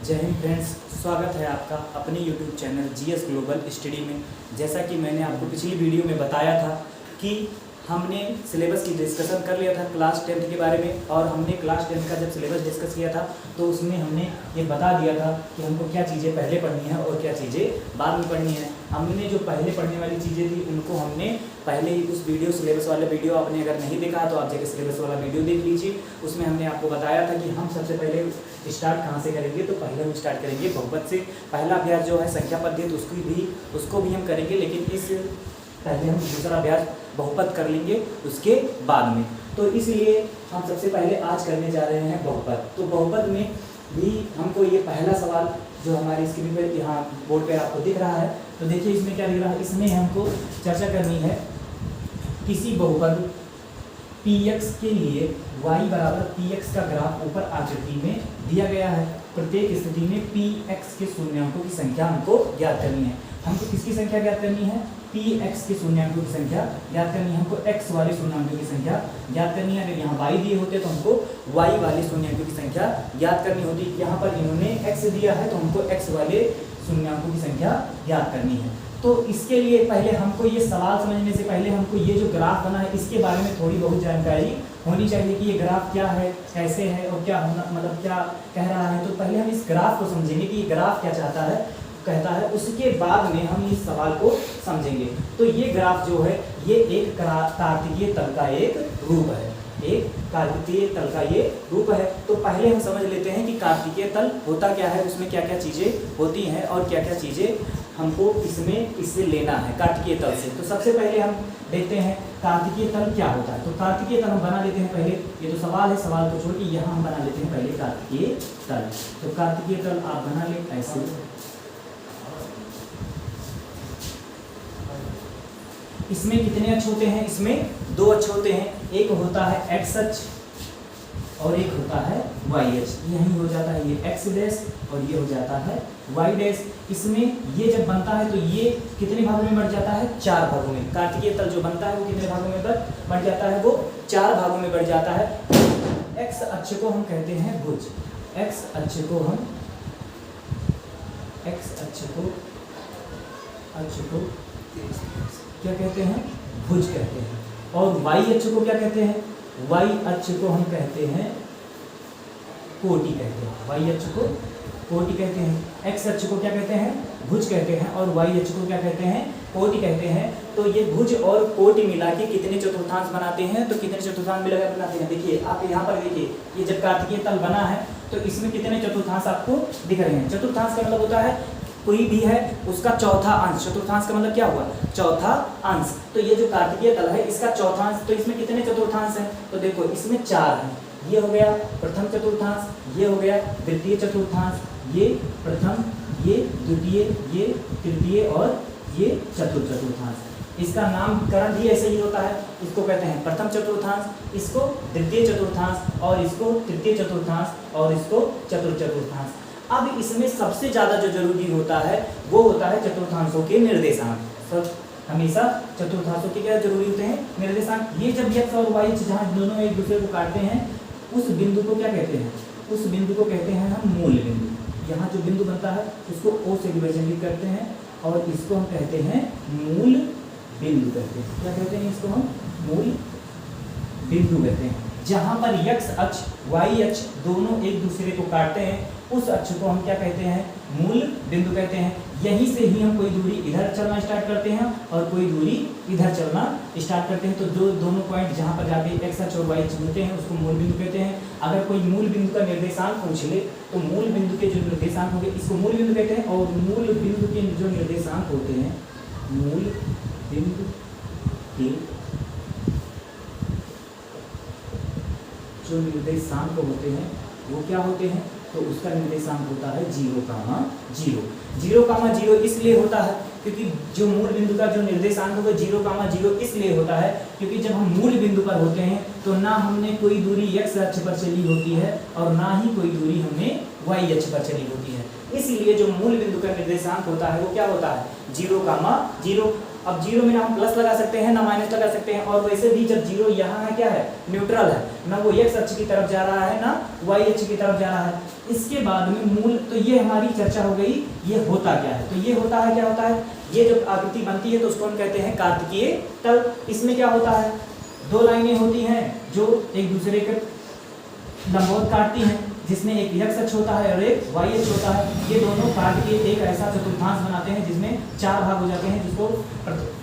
जय हिंद फ्रेंड्स, स्वागत है आपका अपने YouTube channel GS global study में। जैसा कि मैंने आपको पिछली वीडियो में बताया था कि हमने सिलेबस की डिस्कशन कर लिया था क्लास 10th के बारे में, और हमने क्लास 10th का जब सिलेबस डिस्कस किया था तो उसमें हमने ये बता दिया था कि हमको क्या चीज़ें पहले पढ़नी है और क्या चीज़ें बाद में पढ़नी है। हमने जो पहले पढ़ने वाली चीज़ें थी उनको हमने पहले ही उस वीडियो सिलेबस वाला वीडियो आपने अगर नहीं देखा तो आप जाकर सिलेबस वाला वीडियो देख लीजिए। उसमें हमने आपको बताया था कि हम सबसे पहले स्टार्ट कहाँ से करेंगे। तो पहले हम स्टार्ट करेंगे बहुपद से। पहला अभ्यास जो है संख्या पद्धति उसको भी हम करेंगे, लेकिन इस पहले हम दूसरा अभ्यास बहुपद कर लेंगे उसके बाद में। तो इसलिए हम सबसे पहले आज करने जा रहे हैं बहुपद। तो बहुपद में भी हमको ये पहला सवाल जो हमारी स्क्रीन पर यहाँ बोर्ड पे आपको दिख रहा है, तो देखिए इसमें क्या दिख रहा है। इसमें हमको चर्चा करनी है किसी बहुपद px के लिए y बराबर px का ग्राफ ऊपर आकृति में दिया गया है। प्रत्येक स्थिति में px के शून्यांकों की संख्या हमको ज्ञात करनी है। हमको किसकी संख्या ज्ञात करनी है? px के शून्यांकों की संख्या ज्ञात करनी है। हमको x वाले शून्यांकों की संख्या ज्ञात करनी है। अगर यहाँ y दिए होते तो हमको y वाले शून्यांकों की संख्या ज्ञात करनी होती। यहाँ पर इन्होंने x दिया है तो हमको x वाले शून्यांकों की संख्या ज्ञात करनी है। तो इसके लिए पहले हमको ये सवाल समझने से पहले हमको ये जो ग्राफ बना है इसके बारे में थोड़ी बहुत जानकारी होनी चाहिए कि ये ग्राफ क्या है, कैसे है और क्या होना मतलब क्या कह रहा है। तो पहले हम इस ग्राफ को समझेंगे कि ये ग्राफ क्या चाहता है, कहता है, उसके बाद में हम इस सवाल को समझेंगे। तो ये ग्राफ जो है ये एक कार्तिकीय तल का एक रूप है, एक कार्तिकीय तल का ये रूप है। तो पहले हम समझ लेते हैं कि कार्तिकीय तल होता क्या है, उसमें क्या क्या चीज़ें होती हैं और क्या क्या चीज़ें हमको इससे लेना है कार्तिकीय तल से। तो सबसे पहले हम देखते हैं कार्तिकीय तल क्या होता है। तो कार्तिकीय तल हम बना लेते हैं पहले। ये तो सवाल है, सवाल को छोड़ के यहाँ हम बना लेते हैं पहले कार्तिकीय तल। तो कार्तिकीय तल आप बना लें ऐसे। इसमें कितने अक्ष होते हैं? इसमें दो अक्ष होते हैं। एक होता है x अक्ष और एक होता है y अक्ष। यही हो जाता है ये x डैश और ये हो जाता है y डैश। इसमें ये जब बनता है तो ये कितने भागों में बढ़ जाता है? 4 भागों में। कार्तिकीय तल जो बनता है वो कितने भागों में बढ़ जाता है? वो 4 भागों में बढ़ जाता है। x अक्ष को हम कहते हैं भुज। x अक्ष को क्या कहते हैं? भुज कहते हैं। और y अक्ष को क्या कहते हैं? y अक्ष को हम कहते हैं कोटि कहते हैं। y अक्ष को कोटि कहते हैं। x अक्ष को क्या कहते हैं? भुज कहते हैं। और y अक्ष को क्या कहते हैं? कोटि कहते हैं। तो ये भुज और कोटि मिला के कितने चतुर्थांश बनाते हैं? तो कितने चतुर्थांश मिलाकर बनाते हैं? देखिए आप यहाँ पर देखिए, ये जब कार्तिकीय तल बना है तो इसमें कितने चतुर्थांश आपको दिख रहे हैं? चतुर्थांश का मतलब होता है कोई भी है उसका चौथा अंश। चतुर्थांश का मतलब क्या हुआ? चौथा अंश। तो ये जो कार्तिकीय तल है इसका चौथा अंश। तो इसमें कितने चतुर्थांश हैं? तो देखो इसमें 4 हैं। ये हो गया प्रथम चतुर्थांश, ये हो गया द्वितीय चतुर्थांश, ये प्रथम, ये द्वितीय, ये तृतीय और ये चतुर्थ चतुर्थांश। इसका नामकरण भी ऐसे ही होता है। इसको कहते हैं प्रथम चतुर्थांश, इसको द्वितीय चतुर्थांश और इसको तृतीय चतुर्थांश और इसको चतुर्थ चतुर्थांश। अब इसमें सबसे ज़्यादा जो जरूरी होता है वो होता है चतुर्थांशों के निर्देशांक। सब हमेशा चतुर्थांशों के क्या जरूरी होते हैं? निर्देशांक। ये जब x और y जहाँ दोनों एक दूसरे को काटते हैं उस बिंदु को क्या कहते हैं? उस बिंदु को कहते हैं हम मूल बिंदु। यहाँ जो बिंदु बनता है उसको O से विभाजित करते हैं और इसको हम कहते हैं मूल बिंदु कहते हैं। क्या कहते हैं इसको? हम मूल बिंदु कहते हैं। जहाँ पर x अक्ष y अक्ष दोनों एक दूसरे को काटते हैं उस अक्ष को हम क्या कहते हैं? मूल बिंदु कहते हैं। यहीं से ही हम कोई दूरी इधर चलना स्टार्ट करते हैं और कोई दूरी इधर चलना स्टार्ट करते हैं। तो जो दोनों पॉइंट जहाँ पर जाके x अक्ष और y अक्ष मिलते हैं उसको मूल बिंदु कहते हैं। अगर कोई मूल बिंदु का निर्देशांक पूछ ले तो मूल बिंदु के जो निर्देशांक होंगे इसको मूल बिंदु कहते हैं। और मूल बिंदु के जो निर्देशांक होते हैं, मूल बिंदु के जो निर्देशांक होते हैं वो क्या होते हैं? तो उसका निर्देशांक होता है 0,0। 0,0 इसलिए होता है क्योंकि जो मूल बिंदु का जो निर्देशांक होगा 0,0 इसलिए होता है क्योंकि जब हम मूल बिंदु पर होते हैं तो ना हमने कोई दूरी x अक्ष पर चली होती है और ना ही कोई दूरी हमने y अक्ष पर चली होती है। इसलिए जो मूल बिंदु का निर्देशांक होता है वो क्या होता है? 0,0। अब जीरो में ना हम प्लस लगा सकते हैं ना माइनस लगा सकते हैं, और वैसे भी जब जीरो यहाँ है क्या है, न्यूट्रल है, ना वो एक्स अक्ष की तरफ जा रहा है ना वाई अक्ष की तरफ जा रहा है। इसके बाद में मूल, तो ये हमारी चर्चा हो गई ये होता क्या है। तो ये होता है, क्या होता है, ये जब आकृति बनती है तो उसको हम कहते हैं कार्तिकीय तल। इसमें क्या होता है, दो लाइनें होती हैं जो एक दूसरे के लंबवत काटती हैं, जिसमें एक एक्स अक्ष होता है और एक वाई अक्ष होता है। ये दोनों काट के एक ऐसा चतुर्थांश बनाते हैं जिसमें चार भाग हो जाते हैं,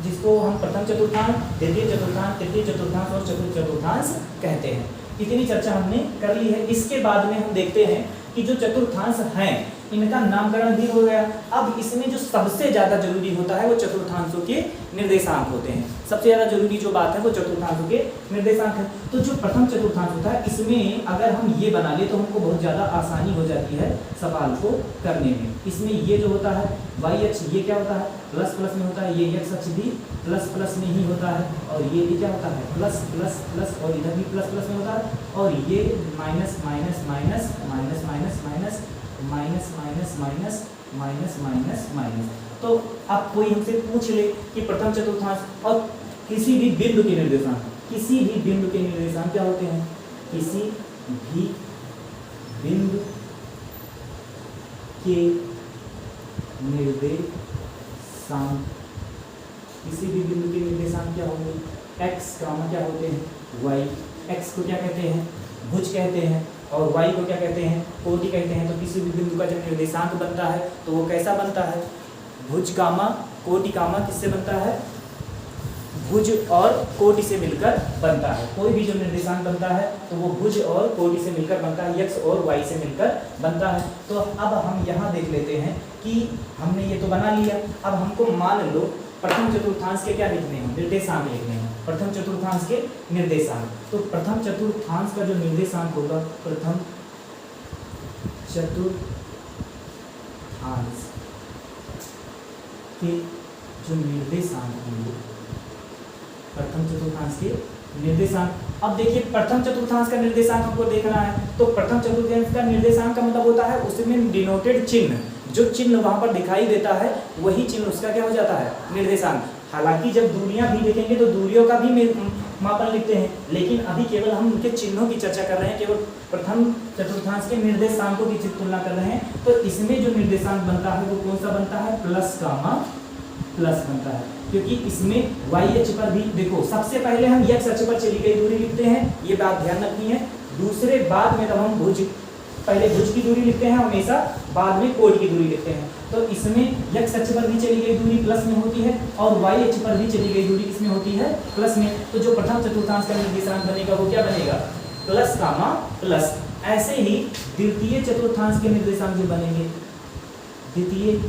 जिसको हम प्रथम चतुर्थांश, द्वितीय चतुर्थांश, तृतीय चतुर्थांश और चतुर्थ चतुर्थांश कहते हैं। इतनी चर्चा हमने कर ली है। इसके बाद में हम देखते हैं कि जो चतुर्थांश हैं इनका नामकरण भी हो गया। अब इसमें जो सबसे ज्यादा जरूरी होता है वो चतुर्थांशों के निर्देशांक होते हैं। सबसे ज्यादा जरूरी जो बात है वो चतुर्थांशों के निर्देशांक है। तो जो प्रथम चतुर्थांश होता है इसमें अगर हम ये बना ले तो हमको बहुत ज्यादा आसानी हो जाती है सवाल को करने में। इसमें ये जो होता है वाई अक्ष, ये क्या होता है, प्लस प्लस में होता है, ये एक्स अक्ष भी प्लस प्लस में ही होता है, और ये भी क्या होता है, प्लस प्लस प्लस, और इधर भी प्लस प्लस में होता है, और ये minus minus minus minus minus minus minus minus minus minus minus minus. तो अब कोई हमसे पूछ ले कि प्रथम चतुर्थांश और किसी भी बिंदु के निर्देशांक, किसी भी बिंदु के निर्देशांक क्या होते हैं, किसी भी बिंदु के निर्देशांक, किसी भी बिंदु के निर्देशांक क्या होंगे, x कामा क्या होते हैं, y। x को क्या कहते हैं, भुज कहते हैं, और y को क्या कहते हैं, कोटि कहते हैं। तो किसी भी बिंदु का जब निर्देशांक बनता है तो वो कैसा बनता है, भुज कामा कोटि कामा किससे बनता है, भुज और कोटि से मिलकर बनता है। कोई भी जो निर्देशांक बनता है तो वो भुज और कोटि से मिलकर बनता है, x और y से मिलकर बनता है। तो अब हम यहाँ देख लेते हैं कि हमने ये तो बना लिया। अब हमको मान लो प्रथम चतुर्थांश के क्या लिखने हैं, निर्देशांक लिखने हैं, प्रथम चतुर्थांश के निर्देशांक। तो प्रथम चतुर्थांश का जो निर्देशांक होगा, प्रथम चतुर्थांश के जो निर्देशांक होंगे, प्रथम चतुर्थांश के निर्देशांक। अब देखिए प्रथम चतुर्थांश का निर्देशांक हमको देखना है, तो प्रथम चतुर्थांश का निर्देशांक का मतलब होता है उसमें डिनोटेड चिन्ह, जो चिन्ह वहां पर दिखाई देता है वही चिन्ह उसका क्या हो जाता है, निर्देशांक। हालांकि जब दूरियां भी देखेंगे तो दूरियों का भी मापन लिखते हैं, लेकिन अभी केवल हम उनके चिन्हों की चर्चा कर रहे हैं, केवल प्रथम चतुर्थांश के निर्देशांकों की तुलना कर रहे हैं। तो इसमें जो निर्देशांक बनता है वो कौन सा बनता है, प्लस कामा प्लस बनता है, क्योंकि इसमें वाई अक्ष पर भी देखो, सबसे पहले हम एक्स अक्ष पर चली गई दूरी लिखते हैं, ये बात ध्यान रखनी है। दूसरे बाद में जब हम भुज, पहले भुज की दूरी लिखते हैं हमेशा, बाद में कोट की दूरी लिखते हैं। तो इसमें एक्स अक्ष पर भी चली गई दूरी प्लस में होती है, और वाई अक्ष पर भी चली गई दूरी किसमें होती है, प्लस में। तो जो प्रथम चतुर्थांश का निर्देशांक बनेगा वो क्या बनेगा, प्लस कामा प्लस। ऐसे ही द्वितीय चतुर्थांश के निर्देशांक जो बनेंगे, द्वितीय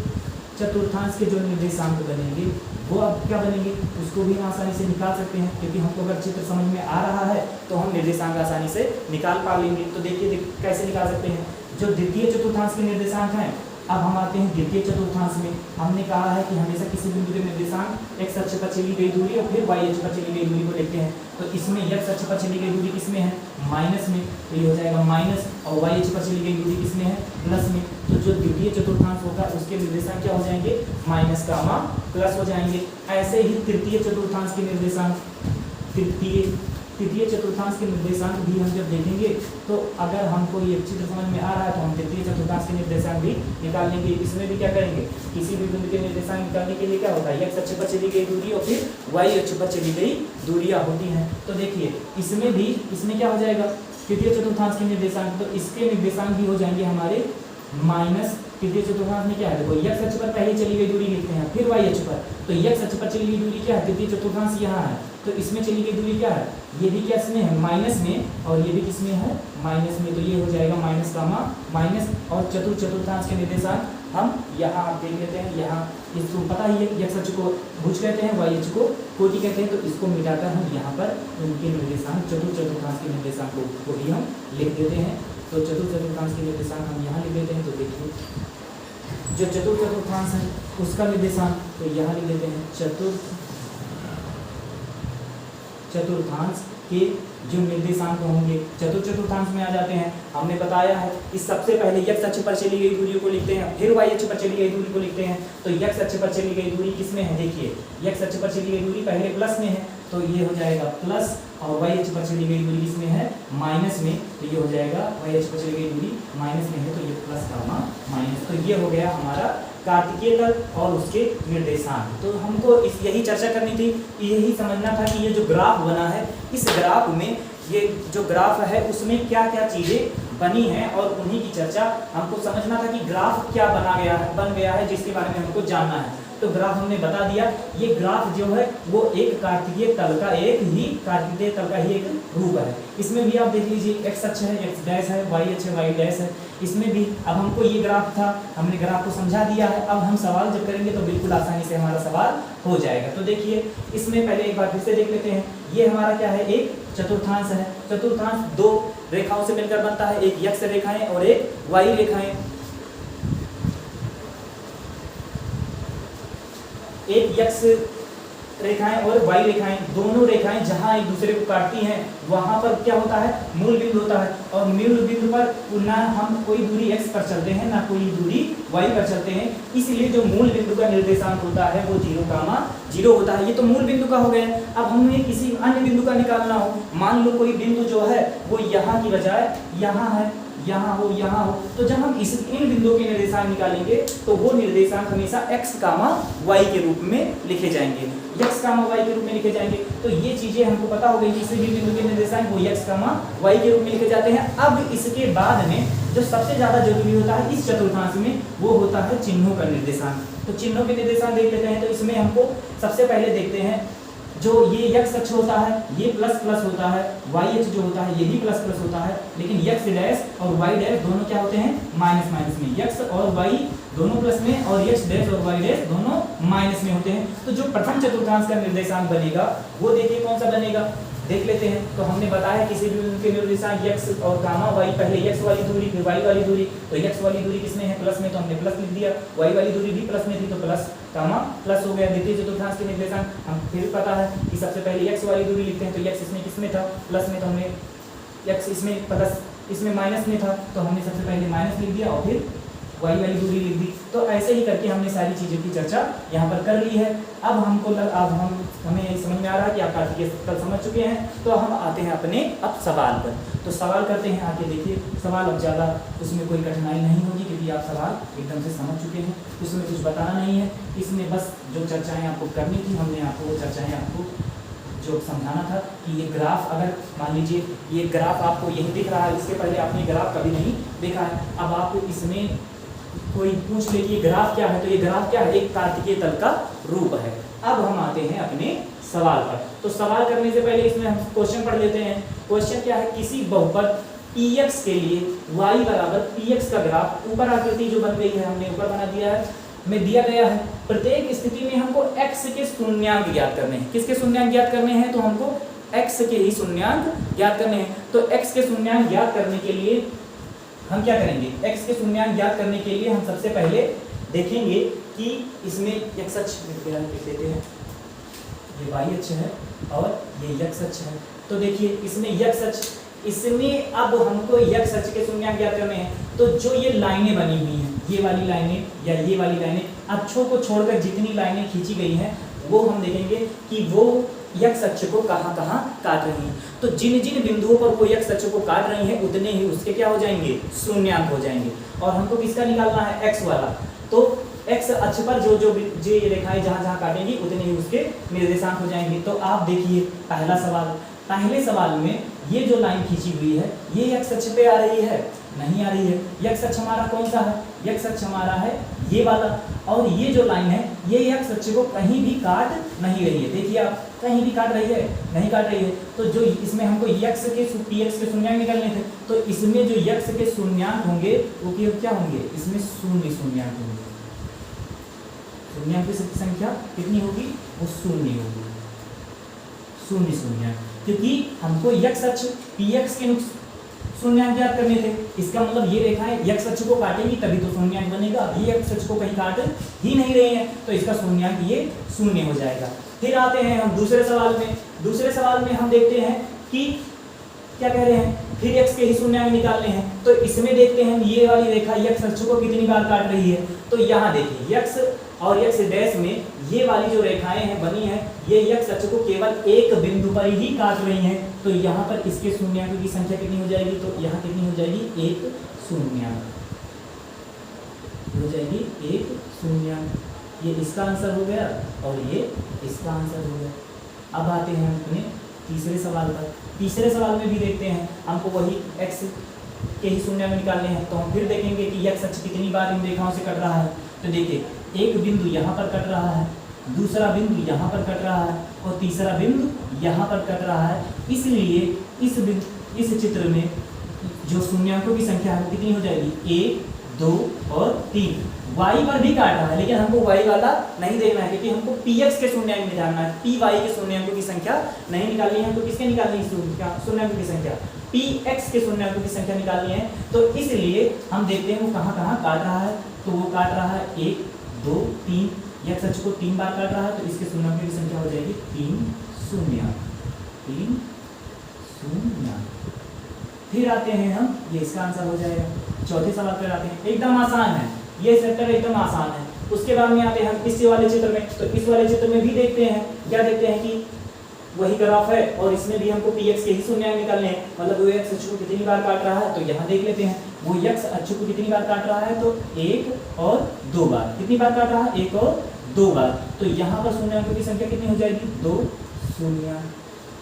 चतुर्थांश के जो निर्देशांक बनेंगे वो अब क्या बनेंगे, उसको भी आसानी से निकाल सकते हैं, क्योंकि हमको अगर चित्र समझ में आ रहा है तो हम निर्देशांक आसानी से निकाल पा लेंगे। तो देखिए कैसे निकाल सकते हैं, जो द्वितीय चतुर्थांश के निर्देशांक हैं। अब हम आते हैं द्वितीय चतुर्थांश में। हमने कहा है कि हमेशा किसी बिंदु के निर्देशांक एक्स अक्ष पर चली गई दूरी और फिर वाई अक्ष पर चली गई दूरी को लिखते हैं। तो इसमें एक्स अक्ष पर चली गई दूरी किसमें है, माइनस में, तो ये हो जाएगा माइनस, और वाई अक्ष पर चली गई दूरी किसमें है, प्लस में। तो जो द्वितीय चतुर्थांश होगा उसके निर्देशांक क्या हो जाएंगे, माइनस कामा प्लस हो जाएंगे। ऐसे ही तृतीय चतुर्थांश के निर्देशांक, तृतीय चतुर्थांश के निर्देशांक भी हम जब देखेंगे तो अगर हमको ये चित्र समझ में आ रहा है तो हम तृतीय चतुर्थांश के निर्देशांक भी निकाल लेंगे। इसमें भी क्या करेंगे, किसी भी बिंदु के निर्देशांक निकालने के लिए क्या होता है, एक्स अक्ष पर चली गई दूरी और फिर वाई अक्ष पर चली गई दूरियां होती हैं। तो देखिए इसमें भी, इसमें क्या हो जाएगा, तृतीय चतुर्थांश के निर्देशांक, तो इसके निर्देशांक भी हो जाएंगे हमारे माइनस। तृतीय चतुर्थांश में क्या है, देखो एक्स अक्ष पर पहले चली गई दूरी लिखते हैं, फिर वाई अक्ष पर। तो एक्स अक्ष पर चली गई दूरी क्या है, तृतीय चतुर्थांश यहाँ है, तो इसमें चली गई दूरी क्या है, ये भी क्या इसमें है, माइनस में, और ये भी किसमें है, माइनस में। तो ये हो जाएगा माइनस कामा माइनस। और चतुर्थांश के निर्देशांक हम यहाँ आप देख लेते हैं, यहाँ इसको पता ही है, एक्स अक्ष को भुज कहते हैं, वाई अक्ष को कोटि कहते हैं। तो इसको मिटाकर हम यहाँ पर उनके निर्देशांक, चतुर्थांश के निर्देशांक को भी हम लिख देते हैं। तो चतुर्थांश के निर्देशांक हम यहाँ लिख देते हैं। तो देखिए जो चतुर्थांश है उसका निर्देशांक तो यहाँ लिख देते हैं, चतुर्थांश के जो निर्देशांक होंगे चतुर्थांश में आ जाते हैं। हमने बताया है कि सबसे पहले x अक्ष पर चली गई दूरी को लिखते हैं, फिर y अक्ष पर चली गई दूरी को लिखते हैं। तो x अक्ष पर चली गई दूरी किस में है, देखिए x अक्ष पर चली गई दूरी पहले प्लस में है तो ये हो जाएगा प्लस, और y अक्ष पर चली गई दूरी किसमें है, माइनस में, तो ये हो जाएगा y अक्ष पर चली गई दूरी माइनस में है तो ये प्लस गामा माइनस। तो ये हो गया हमारा कार्तिकीय तल और उसके निर्देशांक। तो हमको यही चर्चा करनी थी, यही समझना था कि ये जो ग्राफ बना है, इस ग्राफ में ये जो ग्राफ है उसमें क्या क्या चीज़ें बनी हैं और उन्हीं की चर्चा हमको समझना था कि ग्राफ क्या बन गया है जिसके बारे में हमको जानना है। तो ग्राफ हमने बता दिया, ये ग्राफ जो है वो एक कार्तिकीय तल का एक रूप है। इसमें भी आप देख लीजिए x अक्ष है, x डैश है, y अक्ष है, y डैश है। इसमें भी अब हमको ये ग्राफ था, हमने ग्राफ को समझा दिया है। अब हम सवाल जब करेंगे तो बिल्कुल आसानी से हमारा सवाल हो जाएगा। तो देखिए इसमें पहले एक बार फिर से देख लेते हैं। ये हमारा क्या है, एक चतुर्थांश है। चतुर्थांश दो रेखाओं से मिलकर बनता है, एक x रेखाएं और एक y रेखाएं। एक x रेखाएं और y रेखाएं, दोनों रेखाएं जहां एक दूसरे को काटती हैं वहां पर क्या होता है, मूल बिंदु होता है। और मूल बिंदु पर ना हम कोई दूरी x पर चलते हैं ना कोई दूरी y पर चलते हैं, इसलिए जो मूल बिंदु का निर्देशांक होता है वो 0, 0 होता है। ये तो मूल बिंदु का हो गया। अब हमें किसी अन्य बिंदु का निकालना हो, मान लो कोई बिंदु जो है वो यहाँ की बजाय यहाँ है, यहाँ हो, तो जब हम इन बिंदुओं के निर्देशांक निकालेंगे तो वो निर्देशांक हमेशा x, y के रूप में लिखे जाएंगे, x, y के रूप में लिखे जाएंगे। तो ये चीजें हमको पता हो गई, किसी भी बिंदु के निर्देशांक वो x, y के रूप में लिखे जाते हैं। अब इसके बाद में जो सबसे ज्यादा जरूरी होता है इस चतुर्थांश में वो होता है चिन्हों का निर्देशांक। तो चिन्हों के निर्देशांक देख लेते हैं। तो इसमें हमको सबसे पहले देखते हैं जो ये x अक्ष होता है ये प्लस प्लस होता है, y अक्ष जो होता है ये भी प्लस प्लस होता है, लेकिन x डैश और y डैश दोनों क्या होते हैं, माइनस माइनस में। x और y दोनों प्लस में और x डैश और y डैश दोनों माइनस में होते हैं। तो जो प्रथम चतुर्थांश का निर्देशांक बनेगा वो देखिए कौन सा बनेगा, देख लेते हैं। तो हमने बताया किसी भी बिंदु के निर्देशांक x और y, पहले x वाली दूरी फिर y वाली दूरी। तो x वाली दूरी किसमें है, प्लस में, तो हमने प्लस लिख दिया। y वाली दूरी भी प्लस में थी तो प्लस, प्लस हो गया। द्वितीय चतुर्थांश के निर्देशांक हम फिर पता है कि सबसे पहले x वाली दूरी लिखते हैं। तो x इसमें किसमें था, प्लस में, तो हमने x इसमें प्लस, इसमें माइनस में था तो हमने सबसे पहले माइनस लिख दिया और फिर y वाली दूरी लिख दी। तो ऐसे ही करके हमने सारी चीज़ों की चर्चा यहाँ पर कर ली है। अब हमें यही समझ में आ रहा है कि आप कार्तिकीय तल समझ चुके हैं। तो हम आते हैं अपने अब सवाल पर। तो सवाल करते हैं, आके देखिए सवाल। अब ज़्यादा उसमें कोई कठिनाई नहीं होगी क्योंकि आप सवाल एकदम से समझ चुके हैं, उसमें कुछ बताना नहीं है। इसमें बस जो चर्चाएँ आपको करनी थी हमने आपको वो चर्चाएँ आपको जो समझाना था कि ये ग्राफ, अगर मान लीजिए ये ग्राफ आपको यही दिख रहा है, इसके पहले आपने ग्राफ कभी नहीं देखा है। अब आप इसमें कोई पूछ ले कि ये ग्राफ क्या है, तो ये ग्राफ क्या है, एक कार्तिकीय तल का रूप है। अब हम आते हैं अपने सवाल पर। तो सवाल करने से पहले इसमें हम क्वेश्चन पढ़ लेते हैं। क्वेश्चन क्या है, किसी बहुपद px के लिए y बराबर px का ग्राफ, ऊपर आकृति जो बन गई है हमने ऊपर बना दिया है, में दिया गया है। प्रत्येक स्थिति में हमको x के शून्यांक ज्ञात करने हैं। किसके शून्यांक ज्ञात करने हैं, तो हमको x के ही शून्यांक ज्ञात करने हैं। तो x के शून्यांक ज्ञात करने के लिए हम क्या करेंगे, x के शून्यांक ज्ञात करने के लिए हम सबसे पहले देखेंगे कि इसमें x अक्ष लिख देते हैं, ये y अक्ष है और ये x अक्ष है। तो देखिए इसमें x अक्ष, इसमें अब हमको x अक्ष के शून्यांक ज्ञात करने हैं। तो जो ये लाइनें बनी हुई हैं, ये वाली लाइनें या ये वाली लाइनें, अक्षों को छोड़कर जितनी लाइनें खींची गई हैं वो हम देखेंगे कि वो x अक्ष को कहाँ कहाँ काट रही हैं। तो जिन जिन बिंदुओं पर वो x अक्ष को काट रही हैं उतने ही उसके क्या हो जाएंगे, शून्यांक हो जाएंगे। और हमको किसका निकालना है, x वाला। तो x अक्ष पर जो ये रेखाएं जहाँ जहाँ काटेंगी उतने ही उसके निर्देशांक हो जाएंगे। तो आप देखिए पहला सवाल, पहले सवाल में ये जो लाइन खींची हुई है ये x अक्ष पे आ रही है, नहीं आ रही है। x अक्ष हमारा कौन सा है, x अक्ष हमारा है ये वाला। और ये जो लाइन है ये x अक्ष को कहीं भी काट नहीं रही है। देखिए आप, कहीं भी काट रही है, नहीं काट रही है। तो जो इसमें हमको x के px के शून्यांक निकालने थे, तो इसमें जो x के शून्यांक होंगे वो क्या होंगे, इसमें शून्य शून्यांक होंगे। शून्यांक की संख्या कितनी होगी, वो शून्य होगी, शून्य शून्यांक। क्योंकि हमको x अक्ष px के शून्यांक ज्ञात करने थे। इसका मतलब ये रेखाएं x अक्ष को काटेंगी तभी तो शून्यांक बनेगा। ये x अक्ष को कहीं काट ही नहीं रहे हैं तो इसका शून्यांक ये शून्य हो जाएगा। फिर आते हैं हम दूसरे सवाल में। दूसरे सवाल में हम देखते हैं कि क्या कह रहे हैं, फिर x के ही शून्याङ्क निकालने हैं। तो इसमें देखते हैं ये वाली रेखा x अक्ष को कितनी बार काट रही है। तो यहाँ देखिए x और x डैश में ये वाली जो रेखाएं हैं बनी हैं, ये x अक्ष को केवल एक बिंदु पर ही काट रही हैं। तो यहाँ पर इसके शून्याङ्कों की संख्या कितनी हो जाएगी, तो यहाँ कितनी हो जाएगी, एक शून्याङ्क हो जाएगी, एक शून्याङ्क। ये इसका आंसर हो गया और ये इसका आंसर हो गया। अब आते हैं अपने तीसरे सवाल पर। तीसरे सवाल में भी देखते हैं, हमको वही x के ही शून्याङ्क निकालने हैं। तो हम फिर देखेंगे कि x अक्ष कितनी बार इन रेखाओं से कट रहा है। तो देखिए एक बिंदु यहाँ पर कट रहा है, दूसरा बिंदु यहाँ पर कट रहा है और तीसरा बिंदु यहाँ पर कट रहा है। इसलिए इस चित्र में जो शून्याङ्कों की संख्या है कितनी हो जाएगी, 1, 2 और 3। y पर भी काट रहा है, लेकिन हमको y वाला नहीं देखना है क्योंकि हमको px के शून्याङ्क निकालना है। py के शून्याङ्कों की संख्या नहीं निकालनी है, हमको किसके निकालनी है, शून्याङ्कों की संख्या, px के शून्याङ्कों की संख्या निकालनी है। तो इसलिए हम देखते हैं वो कहाँ कहाँ काट रहा है। तो वो काट रहा है 1, 2, 3, x अक्ष को 3 बार काट रहा है। तो इसके शून्याङ्कों की संख्या हो जाएगी 3 शून्याङ्क, 3 शून्याङ्क। फिर आते हैं हम, ये इसका आंसर हो जाएगा। चौथे सवाल पर आते हैं, एकदम आसान है ये चैप्टर, एकदम आसान है। उसके बाद में आते हैं हम इस वाले चित्र में। तो इस वाले चित्र में भी देखते हैं, क्या देखते हैं कि वही ग्राफ है और इसमें भी हमको px के ही शून्याङ्क निकालने हैं। मतलब वो x अक्ष को कितनी बार काट रहा है, तो यहाँ देख लेते हैं वो x अक्ष को कितनी बार काट रहा है, तो 1 और 2 बार। कितनी बार काट रहा है, 1 और 2 बार। तो यहाँ पर शून्याङ्कों की संख्या कितनी हो जाएगी, 2 शून्याङ्क।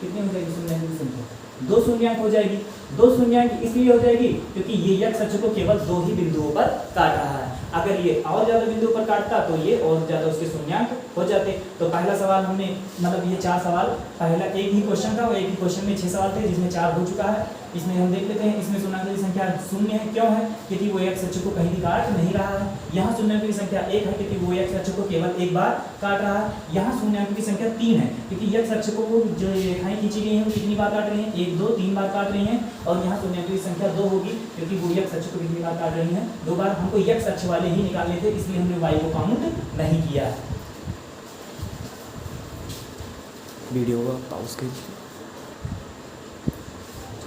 कितनी हो जाएगी शून्याङ्कों की संख्या, 2 शून्याङ्क हो जाएगी। 2 शून्याङ्क इसलिए हो जाएगी क्योंकि ये x अक्ष को केवल 2 ही बिंदुओं पर काट रहा है। अगर ये और ज़्यादा बिंदुओं पर काटता तो ये और ज़्यादा उसके शून्याङ्क हो जाते। तो पहला सवाल हमने, मतलब ये 4 सवाल, पहला एक ही क्वेश्चन था और एक ही क्वेश्चन में 6 सवाल थे, जिसमें 4 हो चुका है। इसमें हम देख लेते हैं, इसमें शून्याङ्कों की संख्या 0 है। क्यों है, क्योंकि वो x अक्ष को कहीं भी काट नहीं रहा है। यहाँ शून्याङ्कों की संख्या 1 है क्योंकि वो x अक्ष को केवल एक बार काट रहा है। यहाँ शून्याङ्कों की संख्या 3 है क्योंकि x अक्ष को वो जो रेखाएं खींची गई हैं वो कितनी बार काट रही हैं, 1, 2, 3 बार काट रही हैं। और यहाँ शून्याङ्कों की संख्या 2 होगी क्योंकि वो x अक्ष को कितनी बार काट रही हैं, 2 बार। हमको x अक्ष वाले ही निकालने थे, इसलिए हमने y को काउंट नहीं किया है। वीडियो को पॉज कीजिए।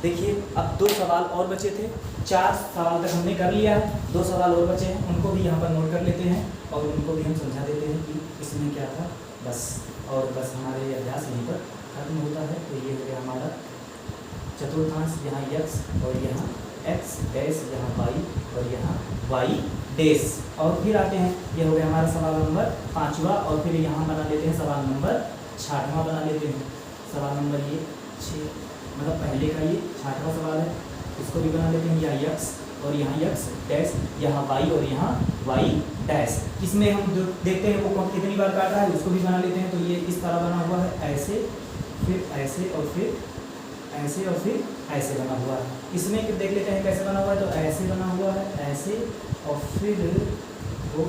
देखिए अब 2 सवाल और बचे थे, 4 सवाल तक हमने कर लिया है, 2 सवाल और बचे हैं, उनको भी यहाँ पर नोट कर लेते हैं और उनको भी हम समझा देते हैं कि इसमें क्या था। बस हमारे अभ्यास यहीं पर खत्म होता है। तो ये हो गया हमारा चतुर्थांश, यहाँ x और यहाँ x डैश, यहाँ y और यहाँ y डैश। और फिर आते हैं, ये हो गया हमारा सवाल नंबर 5वां। और फिर यहाँ बना लेते हैं सवाल नंबर 6वां, बना लेते हैं सवाल नंबर ये 6, मतलब पहले का ये 6वां सवाल है। इसको भी बना लेते हैं, यहाँ x और यहाँ x डैश, यहाँ y और यहाँ y डैश। इसमें हम जो देखते हैं वो कितनी बार काट रहा है उसको भी बना लेते हैं। तो ये इस तरह बना हुआ है, ऐसे, फिर ऐसे और फिर ऐसे और फिर ऐसे बना हुआ है। इसमें देख लेते हैं कैसे बना हुआ है। तो ऐसे बना हुआ है, ऐसे और फिर वो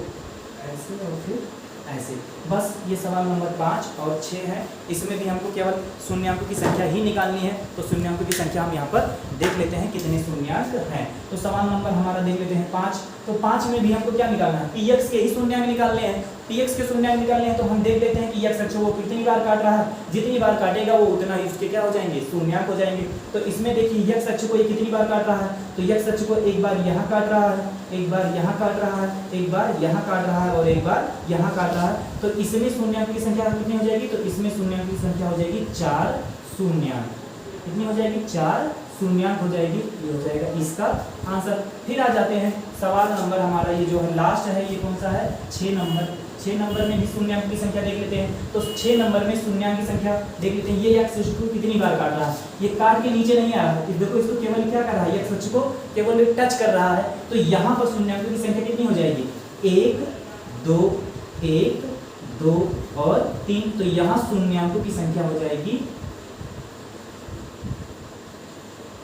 ऐसे और फिर ऐसे। बस ये सवाल नंबर 5 और 6 है। इसमें भी हमको केवल शून्याङ्कों की संख्या ही निकालनी है। तो शून्याङ्कों की संख्या हम यहाँ पर देख लेते हैं कितने शून्याङ्क हैं। तो सवाल नंबर हमारा देख लेते हैं 5। तो 5 में भी हमको क्या निकालना है, px के ही शून्याङ्क निकालने हैं। px के शून्याङ्क निकालने हैं तो हम देख लेते हैं कि x अक्ष वो कितनी बार काट रहा है, जितनी बार काटेगा वो उतना ही उसके क्या हो जाएंगे, शून्याङ्क हो जाएंगे। तो इसमें देखिए x अक्ष को ये कितनी बार काट रहा है, तो x अक्ष को एक बार यहाँ काट रहा है, एक बार यहाँ काट रहा है, एक बार यहाँ काट रहा है और एक बार यहाँ काट रहा है। तो इसमें शून्याङ्क की संख्या कितनी हो जाएगी, तो इसमें शून्याङ्क की संख्या हो जाएगी 4 शून्याङ्क। कितनी हो जाएगी, 4 शून्याङ्क हो जाएगी। ये हो जाएगा इसका आंसर। फिर आ जाते हैं सवाल नंबर हमारा ये जो है लास्ट है, ये कौन सा है, 6 नंबर। 6 नंबर में भी शून्याङ्क की संख्या देख लेते हैं। तो 6 नंबर में शून्याङ्क की संख्या देख लेते हैं। ये x अक्ष को कितनी बार काट रहा है, ये काट के नीचे नहीं आ रहा है, देखो इसको केवल क्या कर रहा है, x अक्ष को केवल टच कर रहा है। तो यहाँ पर शून्याङ्कों की संख्या कितनी हो जाएगी, 1, 2, 1, 2 और 3। तो यहाँ शून्याङ्कों की संख्या हो जाएगी,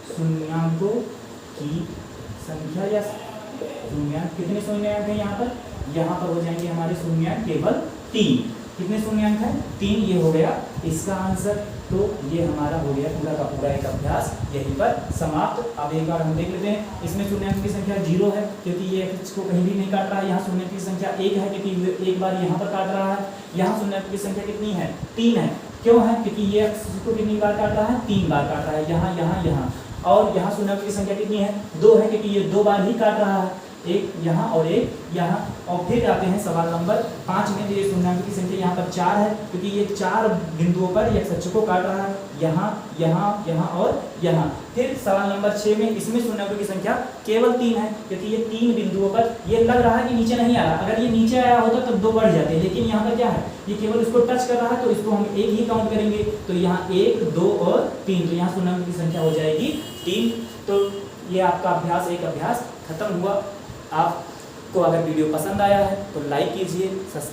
शून्याङ्कों की संख्या या शून्याङ्क, कितने शून्याङ्क है यहाँ पर, यहाँ पर हो जाएंगे हमारे शून्याङ्क केवल 3। कितने शून्याङ्क है, 3। ये हो गया इसका आंसर। तो ये हमारा हो गया पूरा का पूरा एक अभ्यास यहीं पर समाप्त। अब एक बार हम देख लेते हैं, इसमें शून्याङ्क की संख्या 0 है क्योंकि ये x को कहीं भी नहीं काट रहा है। यहाँ शून्याङ्क की संख्या 1 है क्योंकि एक बार यहाँ पर काट रहा है। यहाँ शून्याङ्क की संख्या कितनी है, 3 है। क्यों है? क्योंकि ये x को कितनी बार काट रहा है? 3 बार काट रहा है, यहाँ यहाँ यहाँ। और यहाँ शून्याङ्कों की संख्या कितनी है? 2 है, क्योंकि ये 2 बार ही काट रहा है, एक यहाँ और एक यहाँ। और फिर आते हैं सवाल नंबर 5 में, तो ये शून्याङ्कों की संख्या यहाँ पर 4 है, क्योंकि ये 4 बिंदुओं पर x अक्ष को काट रहा है, यहाँ यहाँ यहाँ और यहाँ। फिर सवाल नंबर 6 में, इसमें शून्याङ्कों की संख्या केवल 3 है, क्योंकि ये 3 बिंदुओं पर ये लग रहा है कि नीचे नहीं आ रहा। अगर ये नीचे आया होता तो 2 बढ़ जाते, लेकिन यहाँ पर क्या है, ये केवल इसको टच कर रहा है, तो इसको हम एक ही काउंट करेंगे। तो यहाँ 1, 2 और 3, तो यहाँ शून्याङ्कों की संख्या हो जाएगी 3। तो ये आपका अभ्यास, एक अभ्यास खत्म हुआ। आपको अगर वीडियो पसंद आया है तो लाइक कीजिए,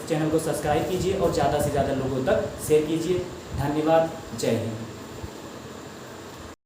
चैनल को सब्सक्राइब कीजिए और ज़्यादा से ज़्यादा लोगों तक शेयर कीजिए। धन्यवाद। जय हिंद।